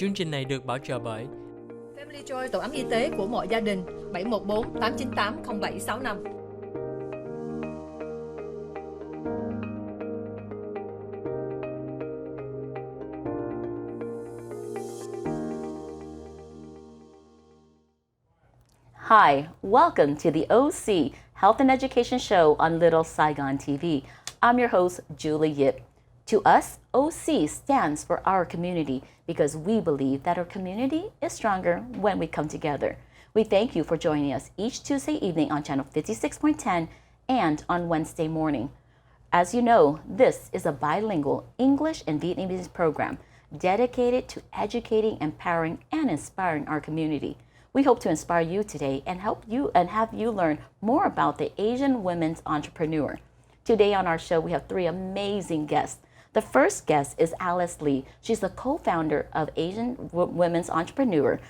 Chương trình này được bảo trợ bởi Family Joy, tổ ấm y tế của mọi gia đình, 714 898 0765. Hi, welcome to the OC Health and Education Show on Little Saigon TV. I'm your host, Julie Yip. To us, OC stands for our community because we believe that our community is stronger when we come together. We thank you for joining us each Tuesday evening on channel 56.10 and on Wednesday morning. As you know, this is a bilingual English and Vietnamese program dedicated to educating, empowering, and inspiring our community. We hope to inspire you today and help you and have you learn more about the Asian women's entrepreneur. Today on our show, we have three amazing guests. The first guest is Alice Lee. She's the co-founder of Asian Women's Entrepreneur.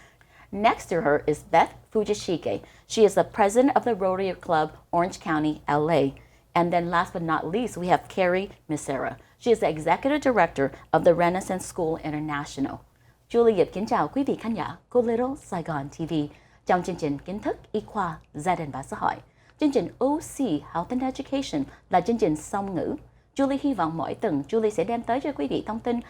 Next to her is Beth Fujishige. She is the president of the Rotary Club, Orange County, LA. And then last but not least, we have Carrie Misera. She is the executive director of the Renaissance School International. Julie Yip kính chào quý vị khán giả của Little Saigon TV trong chương trình kiến thức y khoa, gia đình và xã hội. Chương trình OC Health and Education là chương trình song ngữ. Julie hy vọng mỗi tuần Julie sẽ đem tới cho quý vị thông tin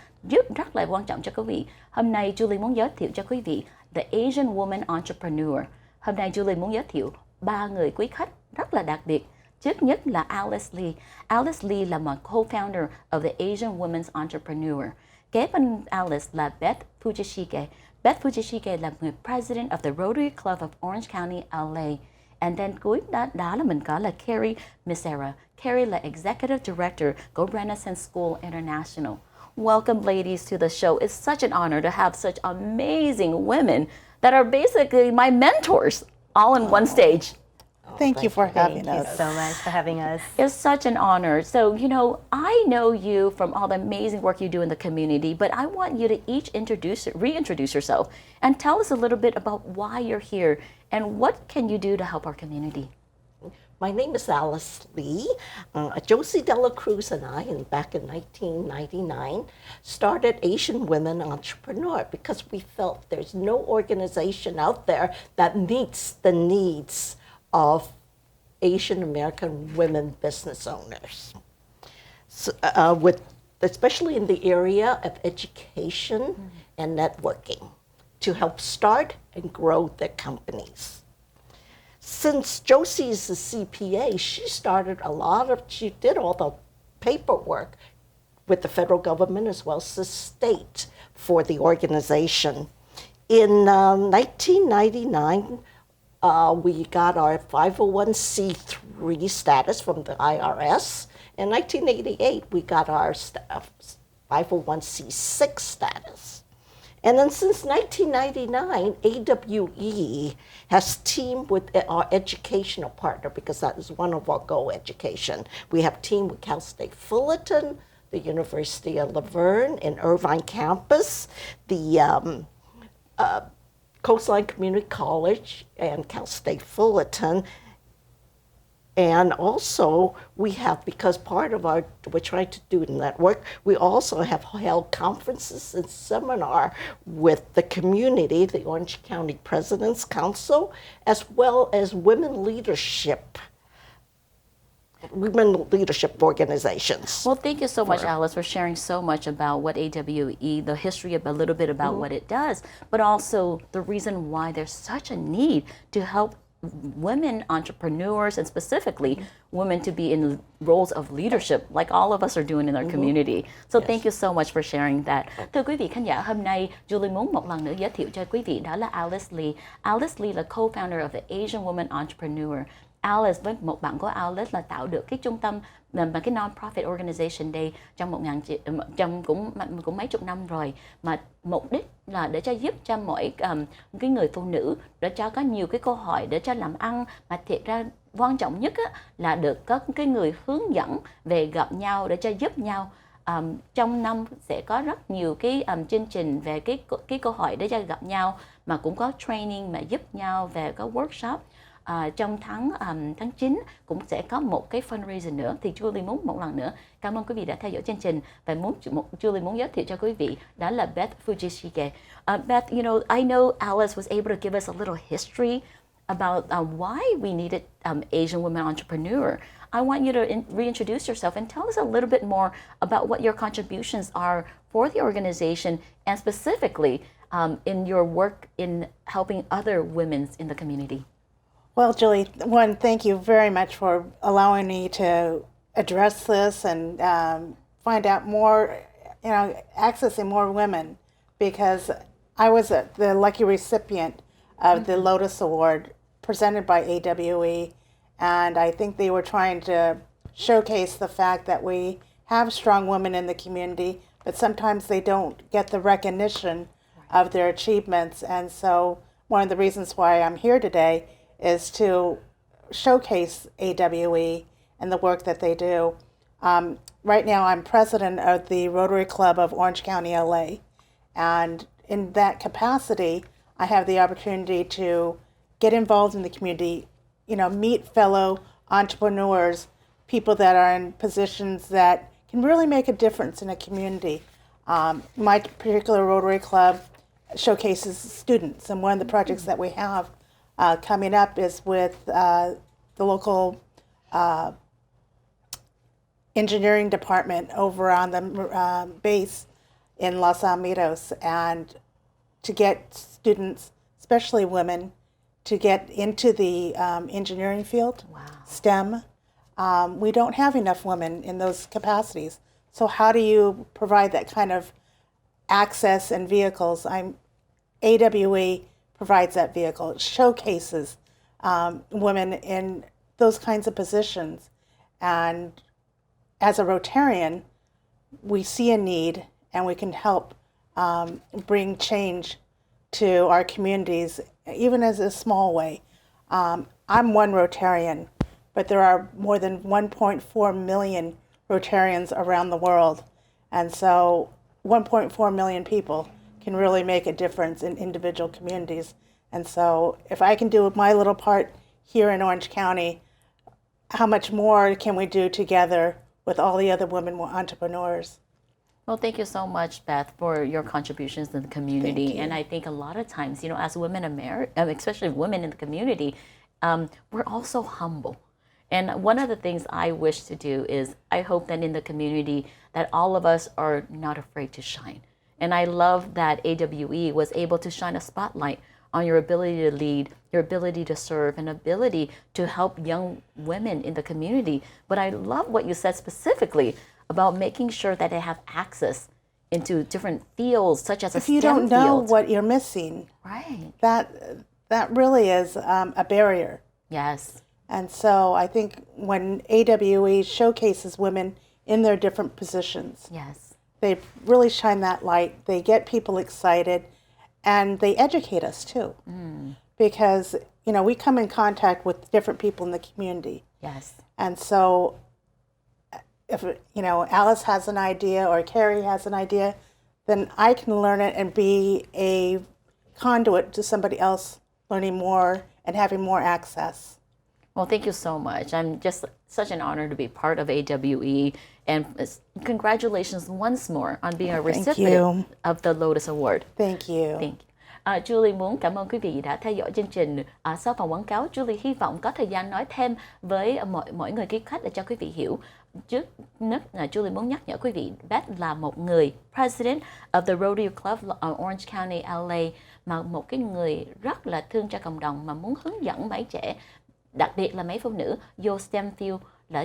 rất là quan trọng cho quý vị. Hôm nay Julie muốn giới thiệu cho quý vị The Asian Woman Entrepreneur. Hôm nay Julie muốn giới thiệu 3 người quý khách rất là đặc biệt. Trước nhất là Alice Lee. Alice Lee là một co-founder of the Asian Women's Entrepreneur. Kế bên Alice là Beth Fujishige. Beth Fujishige là người president of the Rotary Club of Orange County, LA. And then cuối đó là mình có là Carrie Misera. Carrie là executive director của Renaissance School International. Welcome, ladies, to the show. It's such an honor to have such amazing women that are basically my mentors all in one stage. Thank you for having us. Thank you so much for having us. It's such an honor. So, I know you from all the amazing work you do in the community, but I want you to each reintroduce yourself and tell us a little bit about why you're here and what can you do to help our community. My name is Alice Lee. Josie Dela Cruz and I, back in 1999, started Asian Women Entrepreneur because we felt there's no organization out there that meets the needs of Asian American women business owners, so, especially in the area of education and networking, to help start and grow their companies. Since Josie's a CPA, she did all the paperwork with the federal government as well as the state for the organization. In 1999, we got our 501c3 status from the IRS. In 1988, we got our 501c6 status. And then since 1999, AWE has teamed with our educational partner because that is one of our Go Education. We have teamed with Cal State Fullerton, the University of Laverne in Irvine campus, the Coastline Community College and Cal State Fullerton. And also we have, because part of we're trying to do network, we also have held conferences and seminar with the community, the Orange County President's Council, as well as women leadership organizations. Well, thank you so much, Alice, for sharing so much about what AWE, the history of a little bit about what it does, but also the reason why there's such a need to help women entrepreneurs and specifically women to be in roles of leadership like all of us are doing in our community. So thank you so much for sharing that. Thưa quý vị khán giả, hôm nay Julie muốn một lần nữa giới thiệu cho quý vị đó là Alice Lee. Alice Lee là co-founder of the Asian Women Entrepreneur. Alice với một bạn của Alice là tạo được cái trung tâm mà cái non-profit organization đây trong cũng mấy chục năm rồi, mà mục đích là để cho giúp cho mỗi cái người phụ nữ để cho có nhiều cái cơ hội để cho làm ăn, mà thiệt ra quan trọng nhất á, là được có cái người hướng dẫn về gặp nhau để cho giúp nhau. Trong năm sẽ có rất nhiều cái chương trình về cái cơ hội để cho gặp nhau, mà cũng có training mà giúp nhau về có workshop. trong tháng 9 cũng sẽ có một cái fundraiser nữa. Thì Julie muốn một lần nữa cảm ơn quý vị đã theo dõi chương trình, và Julie muốn giới thiệu cho quý vị đó là Beth Fujishige. Beth, you know, I know Alice was able to give us a little history about why we needed Asian women entrepreneur. I want you to reintroduce yourself and tell us a little bit more about what your contributions are for the organization, and specifically in your work in helping other women in the community. Well, Julie, one, thank you very much for allowing me to address this and find out more, accessing more women, because I was the lucky recipient of the Lotus Award presented by AWE, and I think they were trying to showcase the fact that we have strong women in the community, but sometimes they don't get the recognition of their achievements. And so one of the reasons why I'm here today is to showcase AWE and the work that they do. Right now I'm president of the Rotary Club of Orange County, LA. And in that capacity, I have the opportunity to get involved in the community, meet fellow entrepreneurs, people that are in positions that can really make a difference in a community. My particular Rotary Club showcases students, and one of the projects that we have coming up is with the local engineering department over on the base in Los Alamitos, and to get students, especially women, to get into the engineering field, STEM. We don't have enough women in those capacities. So how do you provide that kind of access and vehicles? AWE provides that vehicle. It showcases women in those kinds of positions. And as a Rotarian, we see a need and we can help bring change to our communities, even as a small way. I'm one Rotarian, but there are more than 1.4 million Rotarians around the world. And so 1.4 million people can really make a difference in individual communities. And so if I can do my little part here in Orange County, how much more can we do together with all the other women entrepreneurs? Well, thank you so much, Beth, for your contributions to the community. Thank you. And I think a lot of times, as women, especially women in the community, we're also humble. And one of the things I wish to do is I hope that in the community that all of us are not afraid to shine. And I love that AWE was able to shine a spotlight on your ability to lead, your ability to serve, and ability to help young women in the community. But I love what you said specifically about making sure that they have access into different fields, such as a STEM If you don't know field. what you're missing, Right. that really is a barrier. Yes. And so I think when AWE showcases women in their different positions, Yes. they really shine that light. They get people excited, and they educate us too. Because, we come in contact with different people in the community. Yes. And so if, Alice has an idea or Carrie has an idea, then I can learn it and be a conduit to somebody else learning more and having more access. Well, thank you so much. I'm just such an honor to be part of AWE, and congratulations once more on being a recipient of the Lotus Award. Thank you. Thank you. Julie muốn cảm ơn quý vị đã theo dõi chương trình. Sau phần quảng cáo, Julie hy vọng có thời gian nói thêm với mỗi người quý khách để cho quý vị hiểu. Trước nhất, Julie muốn nhắc nhở quý vị, Beth là một người President of the Rotary Club Orange County, LA, mà một cái người rất là thương cho cộng đồng, mà muốn hướng dẫn mấy trẻ, đặc biệt là mấy phụ nữ vô STEM field để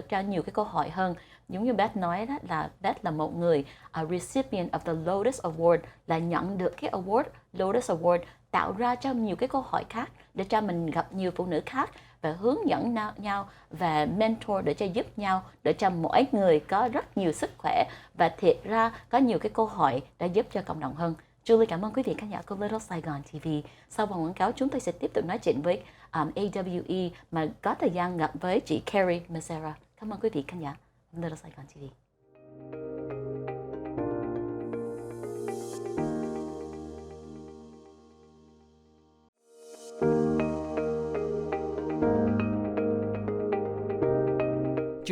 cho nhiều cái cơ hội hơn. Giống như Beth nói đó, là Beth là một người recipient of the Lotus Award, là nhận được cái award Lotus Award, tạo ra cho nhiều cái cơ hội khác để cho mình gặp nhiều phụ nữ khác và hướng dẫn nhau và mentor để cho giúp nhau, để cho mỗi người có rất nhiều sức khỏe và thiệt ra có nhiều cái cơ hội để giúp cho cộng đồng hơn. Julie cảm ơn quý vị khán giả của Little Saigon TV. Sau phần quảng cáo, chúng tôi sẽ tiếp tục nói chuyện với AWE mà có thời gian gặp với chị Carrie Mazzara. Cảm ơn quý vị khán giả Little Saigon TV.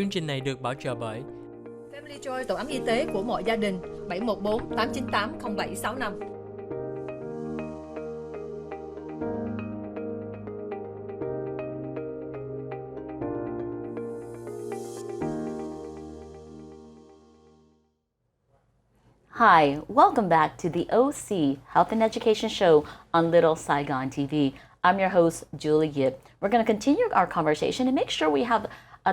Chương trình này được bảo trợ bởi Family Joy, tổ ấm y tế của mọi gia đình. 714 898 0765. Hi, welcome back to the OC Health and Education Show on Little Saigon TV. I'm your host, Julie Yip. We're going to continue our conversation and make sure we have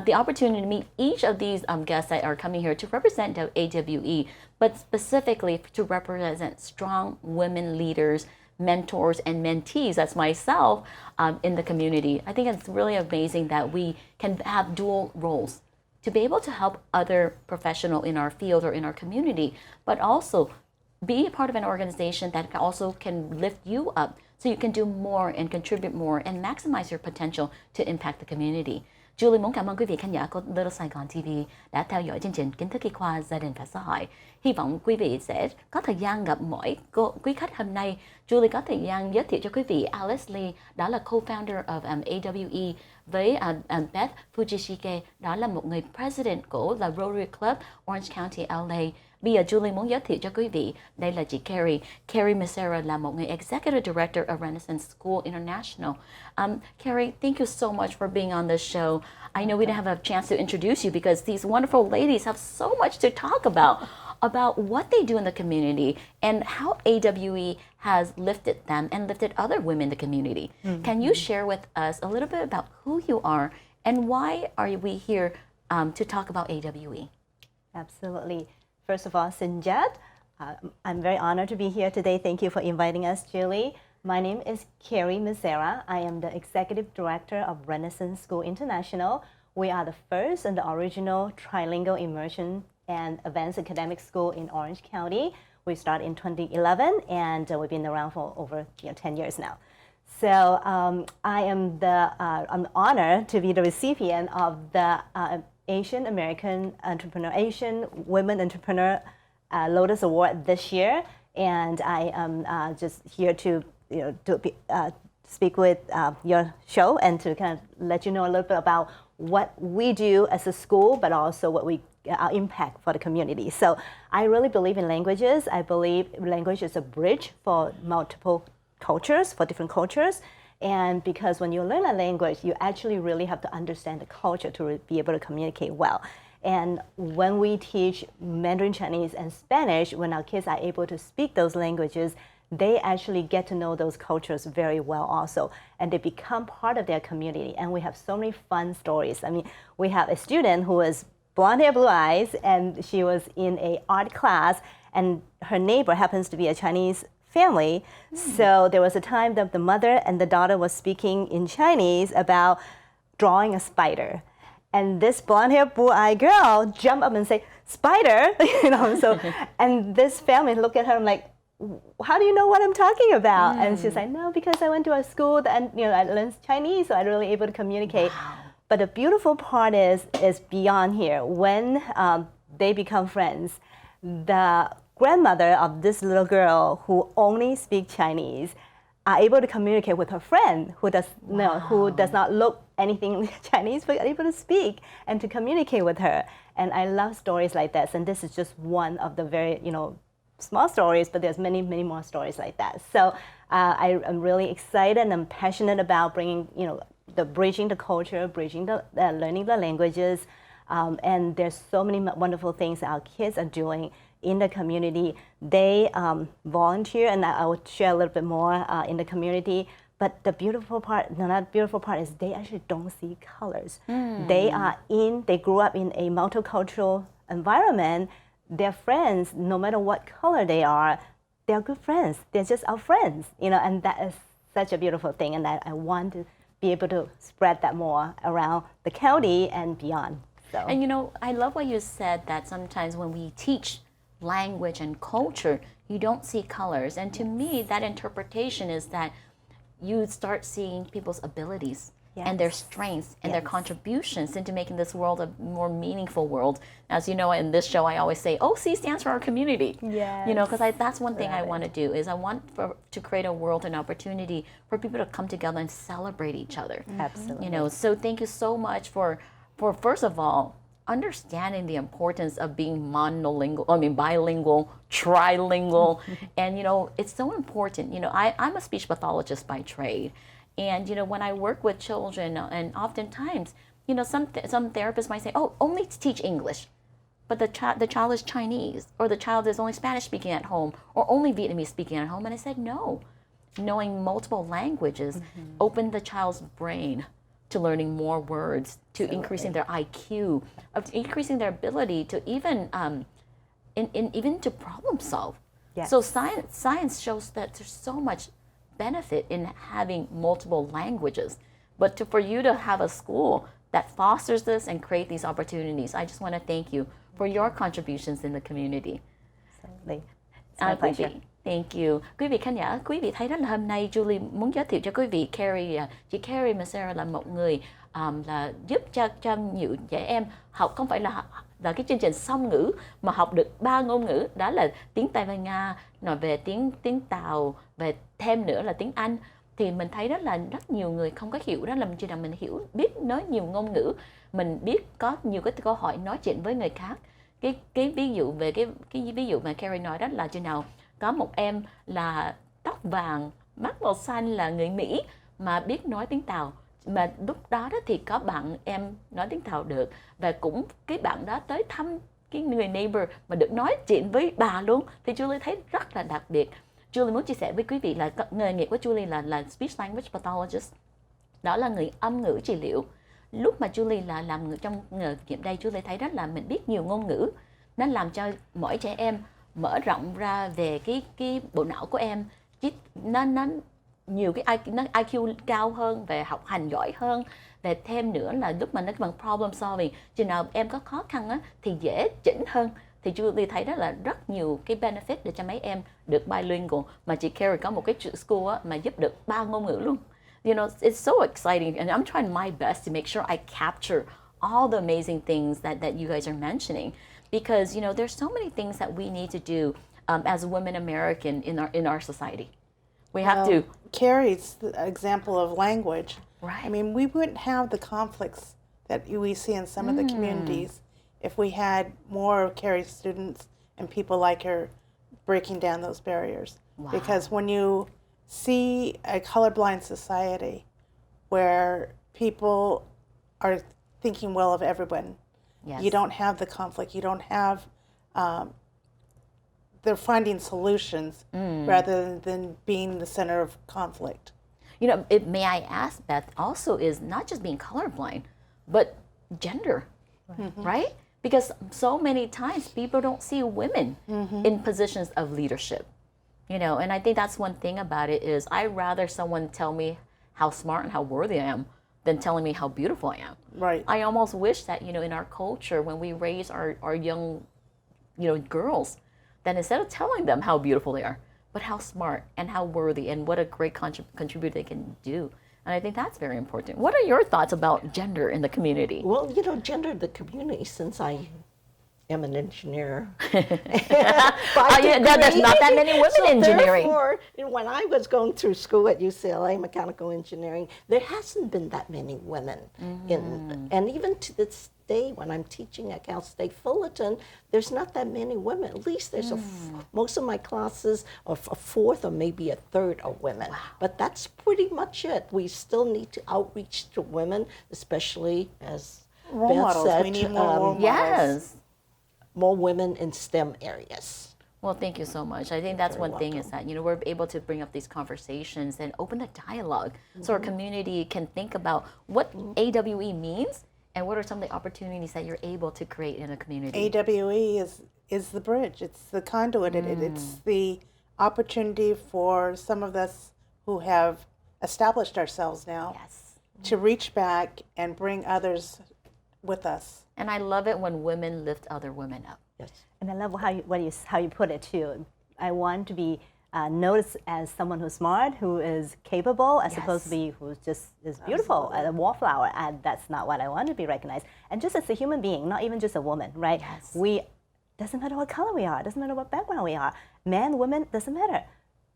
the opportunity to meet each of these guests that are coming here to represent the AWE, but specifically to represent strong women leaders, mentors, and mentees, that's myself, in the community. I think it's really amazing that we can have dual roles to be able to help other professional in our field or in our community, but also be a part of an organization that also can lift you up so you can do more and contribute more and maximize your potential to impact the community. Julie muốn cảm ơn quý vị khán giả của Little Saigon TV đã theo dõi chương trình Kiến thức y khoa gia đình và xã hội. Hy vọng quý vị sẽ có thời gian gặp mỗi quý khách hôm nay. Julie có thời gian giới thiệu cho quý vị Alice Lee, đó là co-founder of AWE, với Beth Fujishige, đó là một người president của là Rotary Club Orange County, LA. Bây giờ Julie muốn giới thiệu cho quý vị, đây là chị Carrie. Carrie Macera là một người Executive Director of Renaissance School International. Carrie, thank you so much for being on this show. I know we didn't have a chance to introduce you because these wonderful ladies have so much to talk about what they do in the community and how AWE has lifted them and lifted other women in the community. Mm-hmm. Can you share with us a little bit about who you are and why are we here to talk about AWE? Absolutely. First of all, Sinjat, I'm very honored to be here today. Thank you for inviting us, Julie. My name is Carrie Macera. I am the Executive Director of Renaissance School International. We are the first and the original trilingual immersion and advanced academic school in Orange County. We started in 2011 and we've been around for over 10 years now. So I am I'm honored to be the recipient of the Asian American Entrepreneur, Asian Women Entrepreneur Lotus Award this year, and I am just here to speak with your show and to kind of let you know a little bit about what we do as a school, but also what our impact for the community. So I really believe in languages. I believe language is a bridge for multiple cultures, for different cultures. And because when you learn a language, you actually really have to understand the culture to be able to communicate well. And when we teach Mandarin Chinese and Spanish, when our kids are able to speak those languages, they actually get to know those cultures very well also. And they become part of their community. And we have so many fun stories. I mean, we have a student who is blonde hair, blue eyes, and she was in an art class, and her neighbor happens to be a Chinese family. So there was a time that the mother and the daughter was speaking in Chinese about drawing a spider. And this blonde-haired, blue-eyed girl jumped up and said, "Spider!" So, and this family looked at her and like, "How do you know what I'm talking about?" And she's like, "No, because I went to a school and I learned Chinese, so I'm really able to communicate." Wow. But the beautiful part is beyond here. When they become friends, the grandmother of this little girl who only speaks Chinese are able to communicate with her friend who does not look anything Chinese, but able to speak and to communicate with her. And I love stories like this. And this is just one of the very small stories, but there's many, many more stories like that. So I'm really excited and I'm passionate about bringing the bridging the culture, bridging the learning the languages, and there's so many wonderful things that our kids are doing in the community. They volunteer, and I will share a little bit more in the community. But the beautiful part, is they actually don't see colors. They grew up in a multicultural environment. Their friends, no matter what color they are, they're good friends. They're just our friends, and that is such a beautiful thing. And I want to be able to spread that more around the county and beyond. So. And I love what you said, that sometimes when we teach language and culture, you don't see colors. And to me, that interpretation is that you start seeing people's abilities and their strengths and their contributions into making this world a more meaningful world. As you know, in this show, I always say, OC stands for our community. Yes. Because that's one thing I want to do, is I want to create a world and opportunity for people to come together and celebrate each other. Absolutely. So thank you so much for first of all, understanding the importance of being bilingual, trilingual. And, it's so important. I'm a speech pathologist by trade. And, when I work with children, and oftentimes, some therapists might say, oh, only teach English. But the child is Chinese, or the child is only Spanish speaking at home, or only Vietnamese speaking at home. And I said, no. Knowing multiple languages open the child's brain to learning more words, to increasing their IQ, of increasing their ability to even even to problem solve. Yes. So science shows that there's so much benefit in having multiple languages. But for you to have a school that fosters this and create these opportunities, I just want to thank you for your contributions in the community. Absolutely. It's my pleasure. Thank you. Quý vị khán giả, quý vị thấy đó là hôm nay Julie muốn giới thiệu cho quý vị chị Carrie Macera là một người là giúp cho nhiều trẻ em học không phải là cái chương trình song ngữ mà học được 3 ngôn ngữ, đó là tiếng Tây Ban Nha, nói về tiếng Tàu, về thêm nữa là tiếng Anh. Thì mình thấy đó là rất nhiều người không có hiểu đó là chỉ là mình biết nói nhiều ngôn ngữ, mình biết có nhiều cái câu hỏi nói chuyện với người khác. Cái ví dụ về cái ví dụ mà Carrie nói đó là chừng nào có một em là tóc vàng, mắt màu xanh là người Mỹ mà biết nói tiếng Tàu, mà lúc đó thì có bạn em nói tiếng Tàu được, và cũng cái bạn đó tới thăm cái người neighbor mà được nói chuyện với bà luôn, thì Julie thấy rất là đặc biệt. Julie muốn chia sẻ với quý vị là nghề nghiệp của Julie là speech language pathologist, đó là người âm ngữ trị liệu. Lúc mà Julie là làm trong nghề nghiệp đây, Julie thấy đó là mình biết nhiều ngôn ngữ, nó làm cho mỗi trẻ em mở rộng ra về cái bộ não của em, nó nhiều nó IQ cao hơn, về học hành giỏi hơn, về thêm nữa là lúc mà nó bằng problem solving, chừng nào em có khó khăn á thì dễ chỉnh hơn. Thì Julie thấy đó là rất nhiều cái benefit để cho mấy em được bilingual, mà chị Carrie có một cái school á mà giúp được 3 ngôn ngữ luôn. It's so exciting, and I'm trying my best to make sure I capture all the amazing things that you guys are mentioning, because there's so many things that we need to do as women American in our society. We have to. Carrie's the example of language. Right. I mean, we wouldn't have the conflicts that we see in some of the communities if we had more of Carrie's students and people like her breaking down those barriers. Wow. Because when you see a colorblind society where people are thinking well of everyone, Yes. you don't have the conflict. You don't have, they're finding solutions rather than being the center of conflict. May I ask, Beth, also is not just being colorblind, but gender, right? Because so many times people don't see women in positions of leadership, and I think that's one thing about it is I'd rather someone tell me how smart and how worthy I am than telling me how beautiful I am. Right. I almost wish that, in our culture, when we raise our young, girls, then instead of telling them how beautiful they are, but how smart and how worthy and what a great contributor they can do. And I think that's very important. What are your thoughts about gender in the community? Well, gender in the community, since I am an engineer. There's not that many women in engineering. Therefore, when I was going through school at UCLA, mechanical engineering, there hasn't been that many women and even to this day, when I'm teaching at Cal State Fullerton, there's not that many women. At least there's most of my classes are a fourth or maybe a third of women. Wow. But that's pretty much it. We still need to outreach to women, especially as Role Beth models. said, We need more role models. Yes. more women in STEM areas. Well, thank you so much. I think that's You're one thing is that, we're able to bring up these conversations and open the dialogue so our community can think about what AWE means and what are some of the opportunities that you're able to create in a community. AWE is the bridge. It's the conduit. It's the opportunity for some of us who have established ourselves now Yes. to reach back and bring others with us. And I love it when women lift other women up. Yes. And I love how you put it too. I want to be noticed as someone who's smart, who is capable, as opposed to be who's just is beautiful, a wallflower. And that's not what I want to be recognized. And just as a human being, not even just a woman, right? Yes. Doesn't matter what color we are, doesn't matter what background we are, men, women, doesn't matter.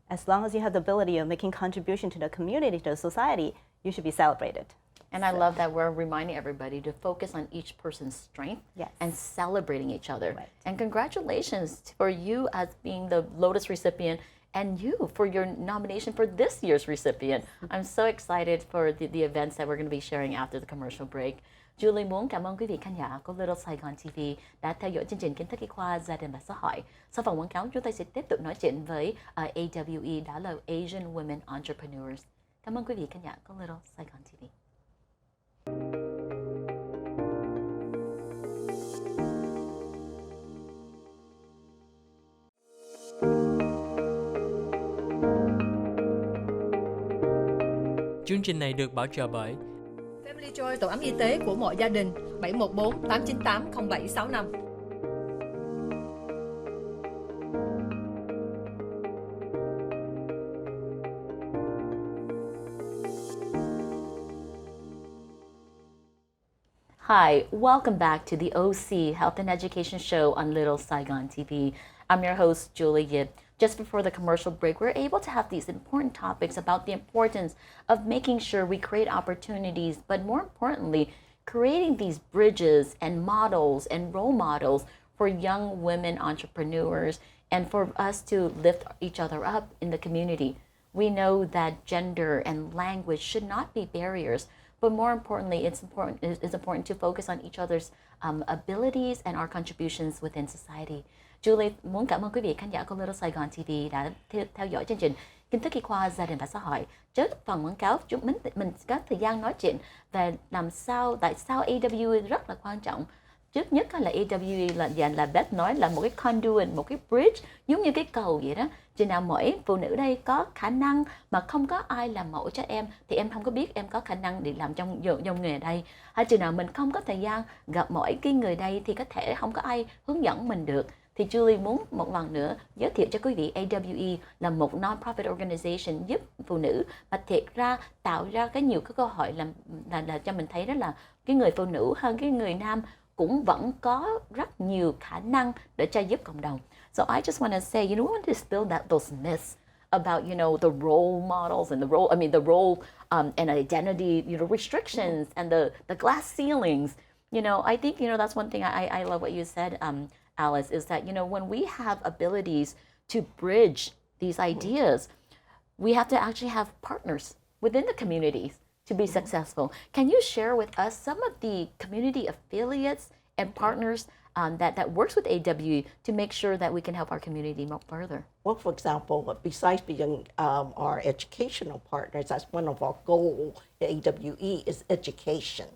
As long as you have the ability of making contribution to the community, to the society, you should be celebrated. And I love that we're reminding everybody to focus on each person's strength Yes. and celebrating each other. Right. And congratulations for you as being the Lotus recipient and you for your nomination for this year's recipient. I'm so excited for the events that we're going to be sharing after the commercial break. Julie muốn cảm ơn quý vị khán giả của Little Saigon TV đã theo dõi chương trình Kiến thức y khoa gia đình và xã hội. Sau phần quảng cáo, chúng tôi sẽ tiếp tục nói chuyện với AWE, đó là Asian Women Entrepreneurs. Cảm ơn quý vị khán giả của Little Saigon TV. Chương trình này được bảo trợ bởi Family Joy, tổ ấm y tế của mọi gia đình. 714 898 0765. Hi, welcome back to the OC Health and Education Show on Little Saigon TV. I'm your host, Julie Yip. Just before the commercial break, we're able to have these important topics about the importance of making sure we create opportunities, but more importantly, creating these bridges and models and role models for young women entrepreneurs and for us to lift each other up in the community. We know that gender and language should not be barriers, but more importantly, it's important to focus on each other's abilities and our contributions within society. Julie muốn cảm ơn quý vị khán giả của Little Saigon TV đã theo dõi chương trình Kiến thức y khoa gia đình và xã hội. Trước phần quảng cáo, mình có thời gian nói chuyện về tại sao AWE rất là quan trọng. Trước nhất là AWE là Beth nói là một cái conduit, một cái bridge, giống như cái cầu vậy đó. Chừng nào mỗi phụ nữ đây có khả năng mà không có ai làm mẫu cho em thì em không có biết em có khả năng để làm trong nghề đây. Hay chừng nào mình không có thời gian gặp mỗi cái người đây thì có thể không có ai hướng dẫn mình được. Thì Julie muốn một lần nữa giới thiệu cho quý vị AWE là một non-profit organization giúp phụ nữ mà thiệt ra tạo ra nhiều cái cơ hội là cho mình thấy đó là cái người phụ nữ hơn cái người nam cũng vẫn có rất nhiều khả năng để cho giúp cộng đồng. So I just want to say, we want to dispel those myths about, the role models and the role and identity, restrictions and the glass ceilings. I think, that's one thing I love what you said, Alice, is that, when we have abilities to bridge these ideas, we have to actually have partners within the communities to be successful. Can you share with us some of the community affiliates and partners that works with AWE to make sure that we can help our community more further? Well, for example, besides being our educational partners, that's one of our goals at AWE is education.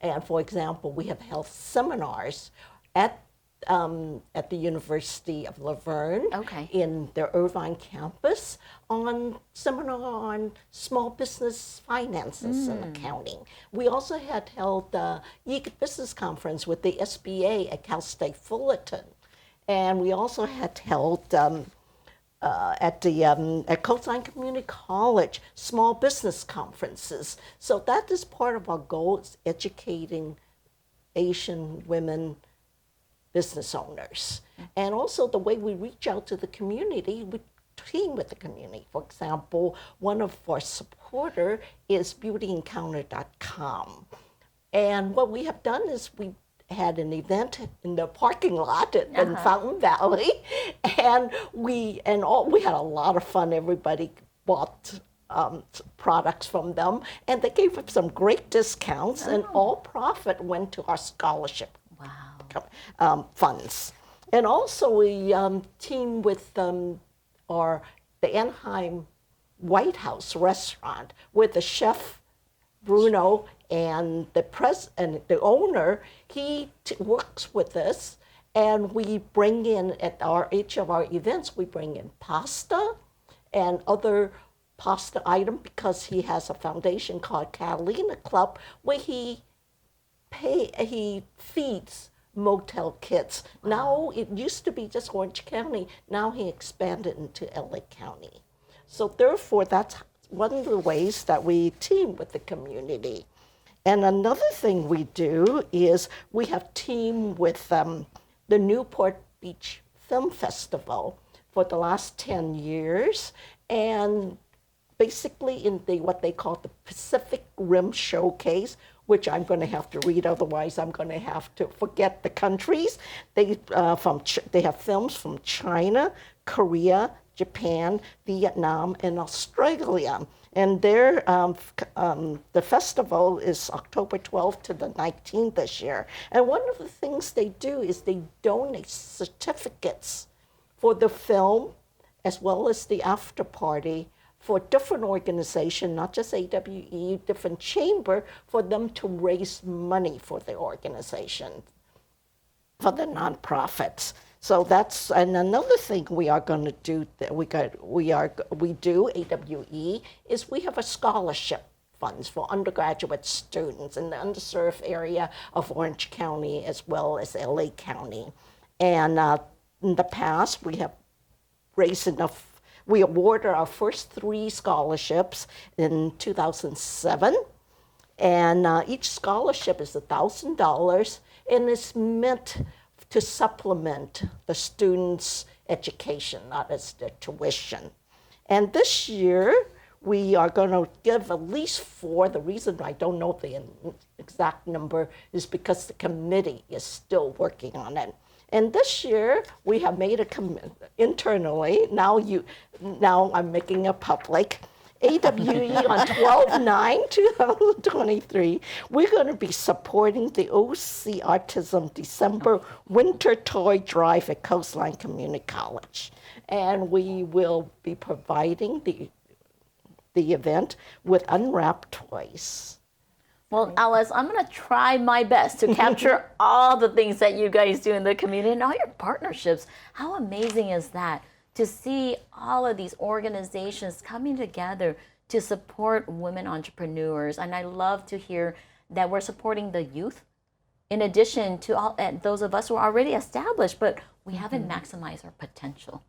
And for example, we have held seminars at the University of Laverne in the Irvine campus on small business finances and accounting. We also had held the business conference with the SBA at Cal State Fullerton. And we also had held at Coastline Community College small business conferences. So that is part of our goal, is educating Asian women business owners. And also the way we reach out to the community, we team with the community. For example, one of our supporter is beautyencounter.com. And what we have done is we had an event in the parking lot in Fountain Valley, and we had a lot of fun. Everybody bought products from them, and they gave us some great discounts, and all profit went to our scholarship funds. And also we teamed with the Anaheim White House restaurant with the chef Bruno and the owner. He works with us, and we bring in at each of our events, we bring in pasta and other pasta item, because he has a foundation called Catalina Club where he feeds motel kids. Now, it used to be just Orange County. Now he expanded into LA County. So therefore, that's one of the ways that we team with the community. And another thing we do is we have teamed with the Newport Beach Film Festival for the last 10 years. And basically in what they call the Pacific Rim Showcase, which I'm going to have to read, otherwise I'm going to have to forget the countries. They have films from China, Korea, Japan, Vietnam, and Australia. And the festival is October 12th to the 19th this year. And one of the things they do is they donate certificates for the film as well as the after party for different organizations, not just AWE, different chamber, for them to raise money for the organization, for the nonprofits. So that's, and another thing we are going to do that we do AWE is we have a scholarship funds for undergraduate students in the underserved area of Orange County as well as LA County. And in the past, we have raised enough. We awarded our first 3 scholarships in 2007, and each scholarship is $1,000, and it's meant to supplement the students' education, not as their tuition. And this year, we are going to give at least 4. The reason I don't know the exact number is because the committee is still working on it. And this year, we have made a commitment internally. Now I'm making it public. AWE on 12/9/2023, we're going to be supporting the OC Autism December Winter Toy Drive at Coastline Community College. And we will be providing the event with unwrapped toys. Well, Alice, I'm going to try my best to capture all the things that you guys do in the community and all your partnerships. How amazing is that to see all of these organizations coming together to support women entrepreneurs? And I love to hear that we're supporting the youth in addition to all those of us who are already established, but we haven't maximized our potential.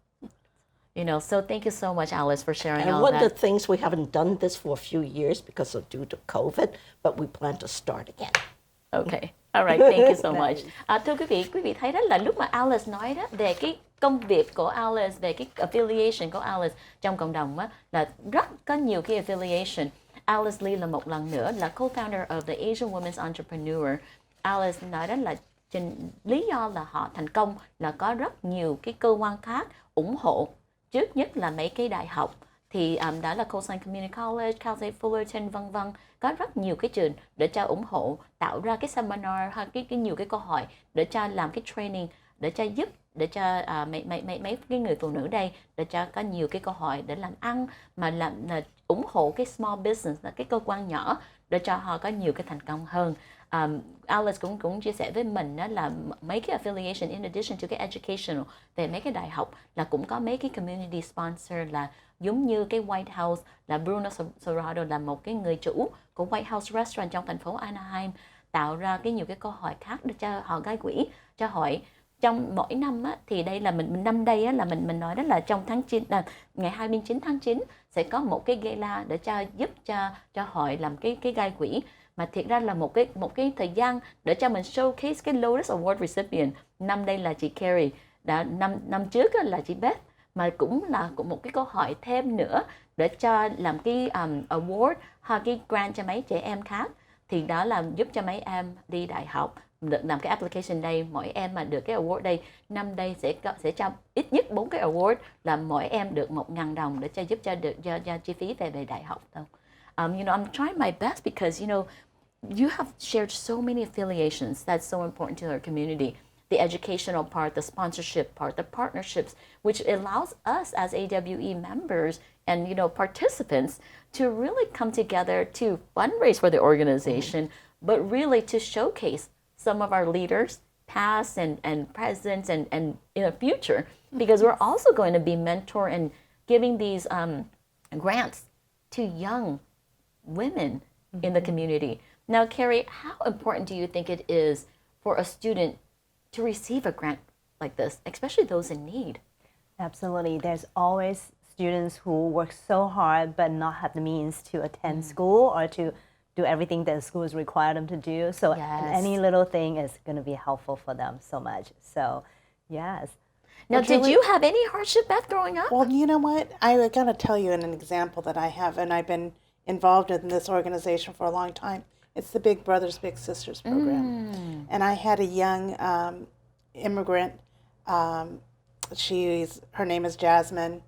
So thank you so much, Alice, for sharing all that. And one of the things, we haven't done this for a few years because of due to COVID, but we plan to start again. Okay, all right, thank you so much. Thưa quý vị thấy đó là lúc mà Alice nói đó về cái công việc của Alice, về cái affiliation của Alice trong cộng đồng á, là rất có nhiều cái affiliation. Alice Lee là một lần nữa là co-founder of the Asian Women's Entrepreneur. Alice nói đó là lý do là họ thành công là có rất nhiều cái cơ quan khác ủng hộ. Trước nhất là mấy cái đại học thì đó là Coastline Community College, Cal State Fullerton, vân vân, có rất nhiều cái trường để cho ủng hộ, tạo ra cái seminar hay cái nhiều cái câu hỏi để cho làm cái training, để cho giúp, để cho mấy cái người phụ nữ đây để cho có nhiều cái câu hỏi để làm ăn, mà làm ủng hộ cái small business, là cái cơ quan nhỏ để cho họ có nhiều cái thành công hơn. Alice cũng chia sẻ với mình đó là mấy cái affiliation in addition to cái educational về mấy cái đại học là cũng có mấy cái community sponsor, là giống như cái White House, là Bruno Serrato là một cái người chủ của White House Restaurant trong thành phố Anaheim, tạo ra cái nhiều cái câu hỏi khác để cho họ gây quỹ cho hỏi. Trong mỗi năm á, thì đây là năm đây á, là mình nói đó là trong tháng 9, ngày 29 tháng 9 sẽ có một cái gala để cho giúp cho hội làm cái gây quỹ. Mà thiệt ra là một cái thời gian để cho mình showcase cái Lotus Award recipient. Năm đây là chị Carrie, năm trước là chị Beth, mà cũng là một cái câu hỏi thêm nữa để cho làm cái award hoặc cái grant cho mấy trẻ em khác. Thì đó là giúp cho mấy em đi đại học được làm cái application đây, mỗi em mà được cái award đây, năm đây sẽ cho ít nhất 4 cái award, là mỗi em được 1.000 đồng để cho giúp cho được cho chi phí về đại học thôi. I'm trying my best because, you have shared so many affiliations that's so important to our community. The educational part, the sponsorship part, the partnerships, which allows us as AWE members and, participants to really come together to fundraise for the organization, but really to showcase some of our leaders, past and present and in the future, because we're also going to be mentor and giving these grants to young women in the community. Now, Carrie, how important do you think it is for a student to receive a grant like this, especially those in need? Absolutely. There's always students who work so hard but not have the means to attend school or to do everything that school is required them to do. So Yes. any little thing is going to be helpful for them so much. So, yes. Now, Well, did Julie- you have any hardship, Beth, growing up? Well, you know what? I got to tell you an example that I have, and I've been involved in this organization for a long time. It's the Big Brothers Big Sisters program, and I had a young immigrant. Her name is Jasmine.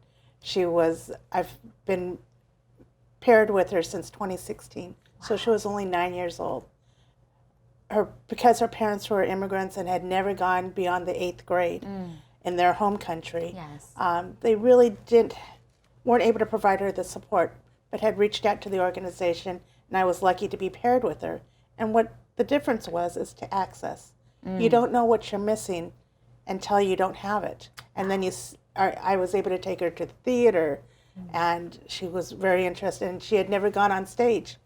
I've been paired with her since 2016, so she was only 9 years old. Because her parents were immigrants and had never gone beyond the 8th grade in their home country, Yes. they really weren't able to provide her the support, but had reached out to the organization, and I was lucky to be paired with her. And what the difference was is to access. You don't know what you're missing until you don't have it. And then I was able to take her to the theater, and she was very interested, and she had never gone on stage.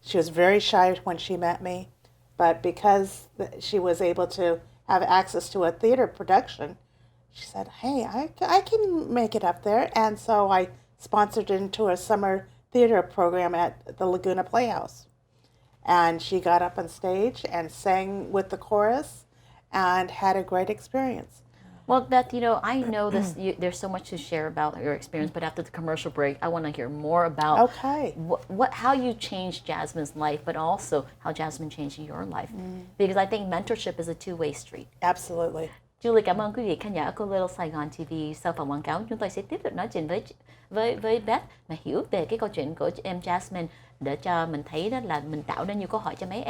She was very shy when she met me, but because she was able to have access to a theater production, she said, hey, I can make it up there. And so I sponsored her into a summer theater program at the Laguna Playhouse. And she got up on stage and sang with the chorus and had a great experience. Well, Beth, I know there's so much to share about your experience, but after the commercial break, I want to hear more about how you changed Jasmine's life, but also how Jasmine changed your life. Because I think mentorship is a two-way street. Absolutely. Julie, cảm ơn quý vị khán giả của Little Saigon TV. Sau phần quảng cáo, chúng tôi sẽ tiếp tục nói chuyện với Beth mà hiểu về cái câu chuyện của em Jasmine, để cho mình thấy đó là mình tạo ra nhiều câu hỏi cho mấy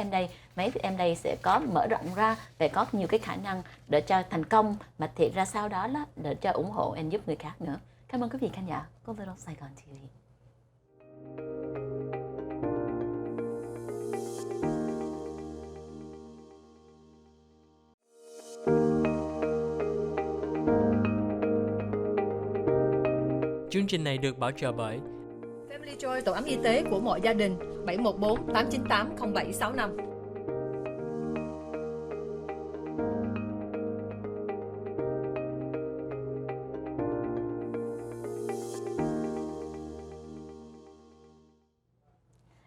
em đây sẽ có mở rộng ra để có nhiều cái khả năng để cho thành công, mà thiệt ra sau đó để cho ủng hộ and giúp người khác nữa. Cảm ơn quý vị khán giả của Little Saigon TV. Chương trình này được bảo trợ bởi Family Joy, tổ ấm y tế của mọi gia đình. 714 898 0765.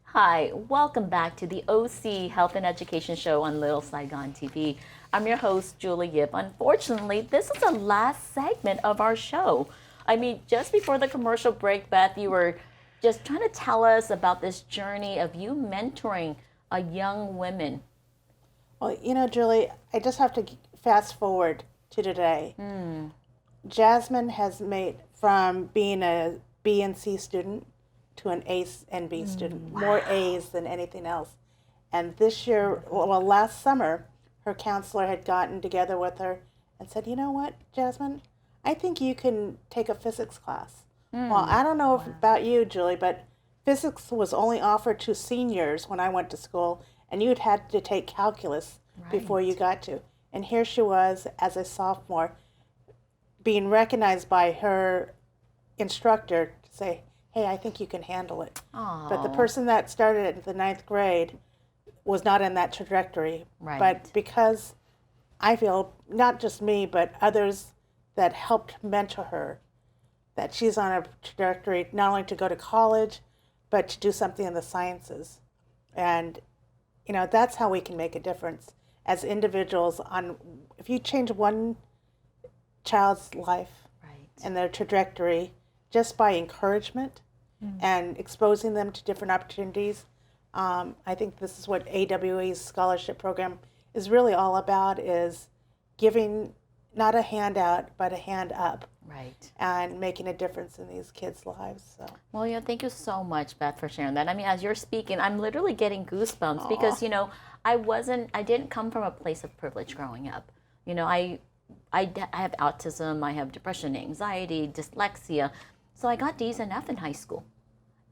Hi, welcome back to the OC Health and Education Show on Little Saigon TV. I'm your host, Julie Yip. Unfortunately, this is the last segment of our show. I mean, just before the commercial break, Beth, you were just trying to tell us about this journey of you mentoring a young women. Well, Julie, I just have to fast forward to today. Jasmine has made from being a B and C student to an A and B student, more A's than anything else. And this year, last summer, her counselor had gotten together with her and said, you know what, Jasmine, I think you can take a physics class. Well, I don't know about you, Julie, but physics was only offered to seniors when I went to school, and you'd had to take calculus before you got to. And here she was as a sophomore, being recognized by her instructor to say, hey, I think you can handle it. Aww. But the person that started in the 9th grade was not in that trajectory. Right. But because I feel, not just me, but others that helped mentor her, that she's on a trajectory not only to go to college, but to do something in the sciences. And, that's how we can make a difference as individuals. If you change one child's life and their trajectory just by encouragement and exposing them to different opportunities, I think this is what AWE's scholarship program is really all about, is giving not a handout, but a hand up. Right. And making a difference in these kids' lives. So. Well, thank you so much, Beth, for sharing that. I mean, as you're speaking, I'm literally getting goosebumps because, I didn't come from a place of privilege growing up. I have autism, I have depression, anxiety, dyslexia. So I got D's and F in high school.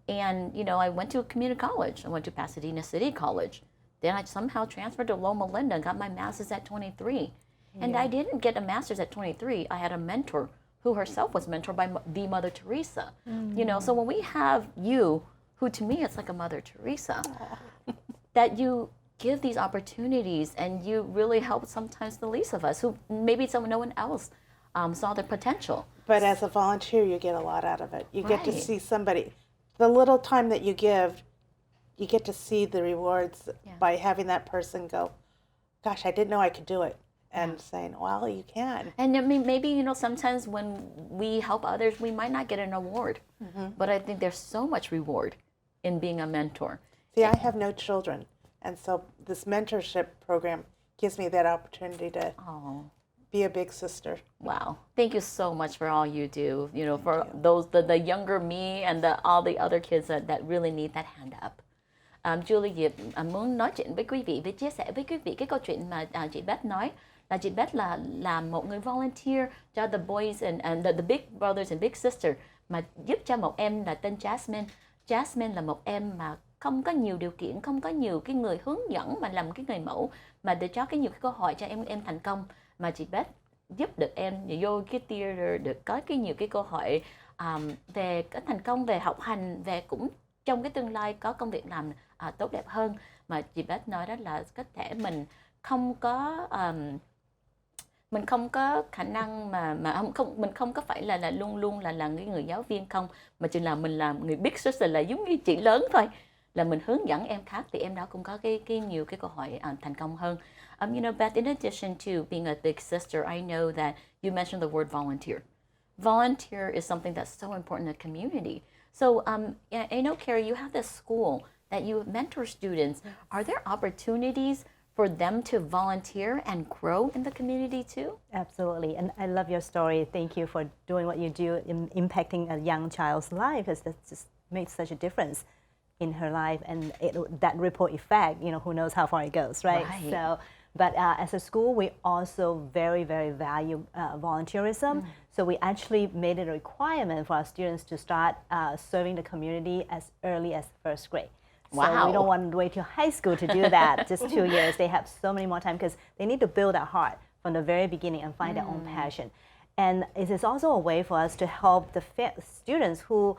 And, I went to a community college. I went to Pasadena City College. Then I somehow transferred to Loma Linda and got my master's at 23. And I didn't get a master's at 23. I had a mentor who herself was mentored by the Mother Teresa. So when we have you, who to me it's like a Mother Teresa, that you give these opportunities and you really help sometimes the least of us, who maybe no one else saw their potential. But as a volunteer, you get a lot out of it. You get to see somebody, the little time that you give, you get to see the rewards by having that person go, gosh, I didn't know I could do it. and saying, well, you can. And I mean, maybe, you know, sometimes when we help others, we might not get an award. But I think there's so much reward in being a mentor. See, I have no children, and so this mentorship program gives me that opportunity to be a big sister. Wow. Thank you so much for all you do, you know, for those, the younger me and all the other kids that really need that hand up. Julie Diệp muốn nói chuyện với quý vị, với chia sẻ với quý vị cái câu chuyện mà chị Beth nói, là chị Beth là một người volunteer cho the boys and the big brothers and big sister, mà giúp cho một em là tên Jasmine. Jasmine là một em mà không có nhiều điều kiện, không có nhiều cái người hướng dẫn mà làm cái người mẫu, mà để cho nhiều cái cơ hội cho em thành công, mà chị Beth giúp được em vô cái theater, được có nhiều cái cơ hội về cái thành công, về học hành, về cũng trong cái tương lai có công việc làm tốt đẹp hơn. Mà chị Beth nói đó là có thể mình không có khả năng mình không có phải là luôn luôn là cái người giáo viên không, mà chỉ là mình làm người big sister, là giống như chị lớn thôi, là mình hướng dẫn em khác thì em đó cũng có cái nhiều cái cơ hội thành công hơn. You know, Beth, in addition to being a big sister, I know that you mentioned the word volunteer. Volunteer is something that's so important in the community. So I know, Carrie, you have this school that you mentor students. Are there opportunities for them to volunteer and grow in the community too? Absolutely, and I love your story. Thank you for doing what you do in impacting a young child's life, because that just makes such a difference in her life, and that ripple effect, you know, who knows how far it goes, right? So, but as a school, we also very, very value volunteerism. So we actually made it a requirement for our students to start serving the community as early as first grade. Wow. So we don't want to wait till high school to do that, just 2 years. They have so many more time because they need to build that heart from the very beginning and find their own passion. And it is also a way for us to help the students who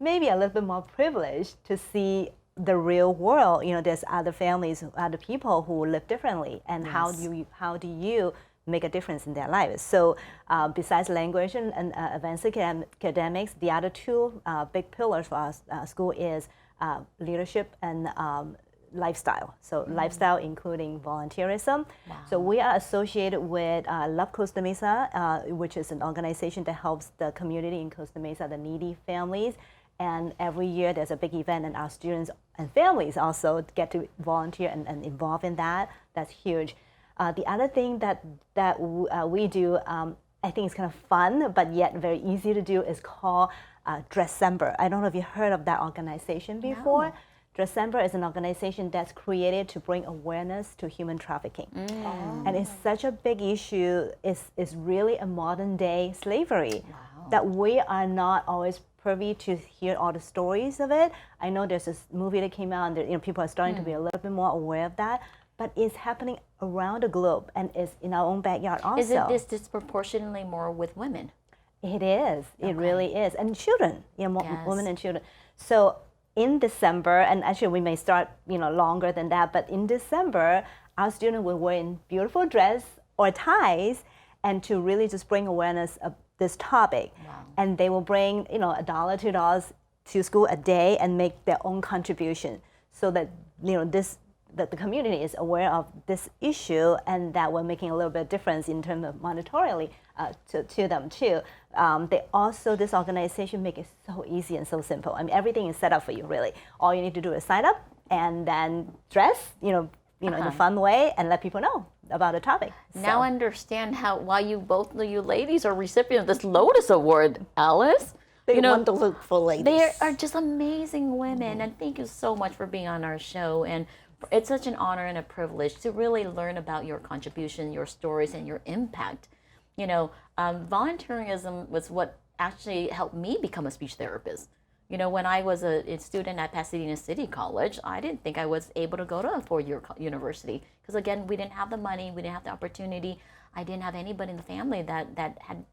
may be a little bit more privileged to see the real world. You know, there's other families, other people who live differently, and how do you make a difference in their lives? So besides language and advanced academics, the other two big pillars for our school is leadership and lifestyle. So lifestyle including volunteerism. So we are associated with Love Costa Mesa, which is an organization that helps the community in Costa Mesa, the needy families. And every year there's a big event, and our students and families also get to volunteer and involve in that. That's huge. The other thing that we do, I think it's kind of fun, but yet very easy to do, is called Dressember. I don't know if you've heard of that organization before. No. Dressember is an organization that's created to bring awareness to human trafficking. And it's such a big issue. It's really a modern day slavery that we are not always privy to hear all the stories of it. I know there's this movie that came out, and people are starting to be a little bit more aware of that. But it's happening around the globe, and it's in our own backyard also. Is it this disproportionately more with women? It is. Okay. It really is. And children, women and children. So in December, and actually we may start, longer than that, but in December, our students will wear in beautiful dress or ties, and to really just bring awareness of this topic. And they will bring, $1, $2 to school a day and make their own contribution, so that, that the community is aware of this issue, and that we're making a little bit of difference in terms of monetarily to them too. This organization make it so easy and so simple. I mean, everything is set up for you, really. All you need to do is sign up and then dress, in a fun way, and let people know about the topic. Now I understand why both of you ladies are recipients of this Lotus Award, Alice. They're wonderful ladies. They are just amazing women, and thank you so much for being on our show. And it's such an honor and a privilege to really learn about your contribution, your stories, and your impact. Volunteerism was what actually helped me become a speech therapist. When I was a student at Pasadena City College, I didn't think I was able to go to a four-year university because, again, we didn't have the money, we didn't have the opportunity. I didn't have anybody in the family that had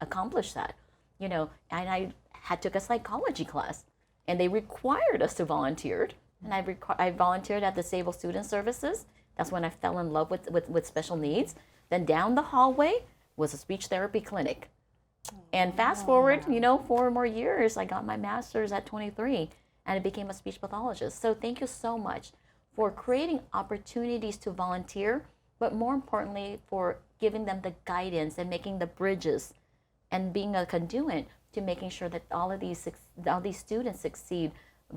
accomplished that. And I took a psychology class, and they required us to volunteer. And I volunteered at Disabled Student Services. That's when I fell in love with special needs. Then down the hallway was a speech therapy clinic. And fast forward, 4 more years, I got my master's at 23, and I became a speech pathologist. So thank you so much for creating opportunities to volunteer, but more importantly, for giving them the guidance and making the bridges and being a conduit to making sure that all these students succeed,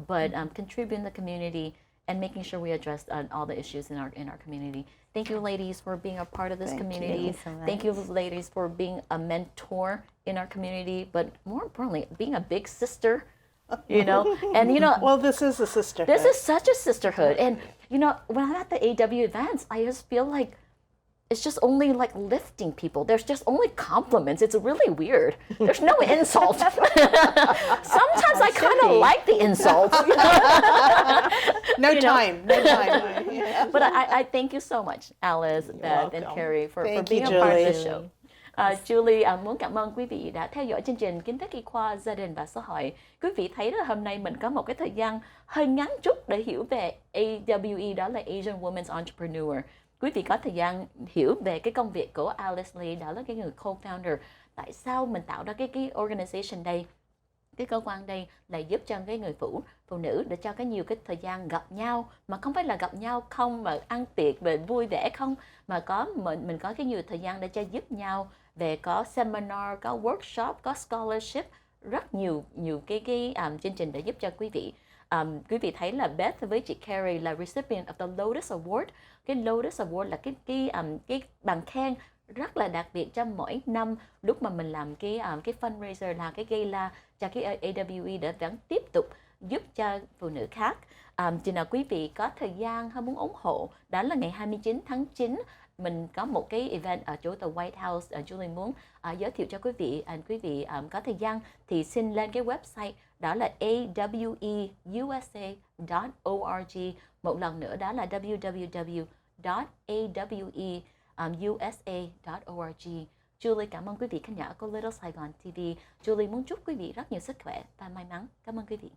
but contribute in the community and making sure we address all the issues in our community. Thank you, ladies, for being a part of this community. you so much. Thank you, ladies, for being a mentor in our community, but more importantly, being a big sister. And Well, this is a sisterhood. this is such a sisterhood. And when I'm at the AW events, I just feel like it's just only like lifting people. There's just only compliments. It's really weird. There's no insult. Sometimes I kind of like the insults. No time. Yeah. But I thank you so much, Alice, Beth, and welcome. Carrie for Thank being you, a part of Julie. the show. Julie muốn cảm ơn quý vị đã theo dõi chương trình Kiến thức y khoa gia đình và xã hội. Quý vị thấy là hôm nay mình có một cái thời gian hơi ngắn chút để hiểu về AWE, đó là Asian Women's Entrepreneur. Quý vị có thời gian hiểu về cái công việc của Alice Lee, đó là cái người co-founder. Tại sao mình tạo ra cái organization đây? Cái cơ quan đây là giúp cho cái người phụ nữ để cho nhiều cái thời gian gặp nhau, mà không phải là gặp nhau không mà ăn tiệc về vui vẻ không, mà mình có cái nhiều thời gian để cho giúp nhau về có seminar, có workshop, có scholarship, rất nhiều cái chương trình để giúp cho quý vị. Quý vị thấy là Beth với chị Carrie là recipient of the Lotus Award. Cái Lotus Award là cái bằng khen rất là đặc biệt cho mỗi năm lúc mà mình làm cái fundraiser, là cái gala cho cái AWE để vẫn tiếp tục giúp cho phụ nữ khác. Chừng nào quý vị có thời gian hay muốn ủng hộ, đó là ngày 29 tháng 9 mình có một cái event ở chỗ The White House. Julie muốn giới thiệu cho quý vị, quý vị có thời gian thì xin lên cái website đó là aweusa.org. Một lần nữa đó là www.aweusa.org. Julie cảm ơn quý vị khán giả của Little Saigon TV. Julie muốn chúc quý vị rất nhiều sức khỏe và may mắn. Cảm ơn quý vị.